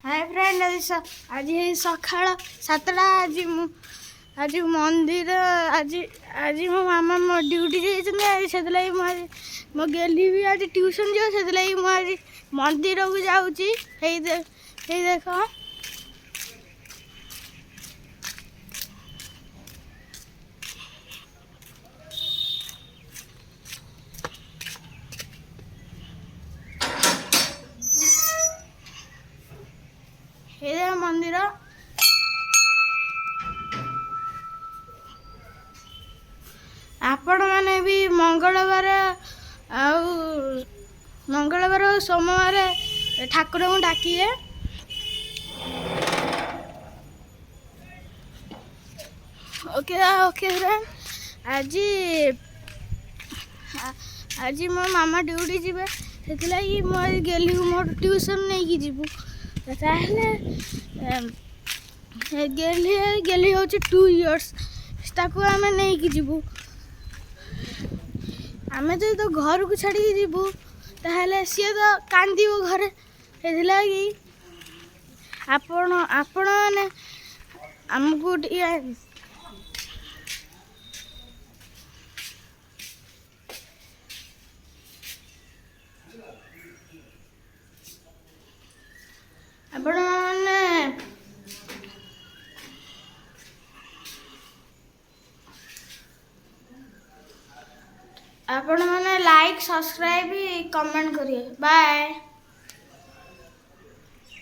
Hi friend आज सकाळ 7टा आज मंदिर आज मो मामा मो ड्यूटी जाइए मो गेली भी आज ट्यूशन जो आज मंदिर को जाऊँगी देख ये मंदिर आपण मैंने भी मंगलवार सोमवार ठाकुर को डाकिए। ओके ओके फ्रेंड आज मो मामा ड्यूटी जीवे से मुझे गेली मोर ट्यूशन नहीं कि जीवु गेली हूँ 2 इयर्स ताकू आम नहीं कि जीवु आम तो घर को छाड़ी जीवु ताहले सी तो कांदी घरे से आपण मैंने आमको आपण मैंने लाइक सब्सक्राइब कमेंट करिए। बाय।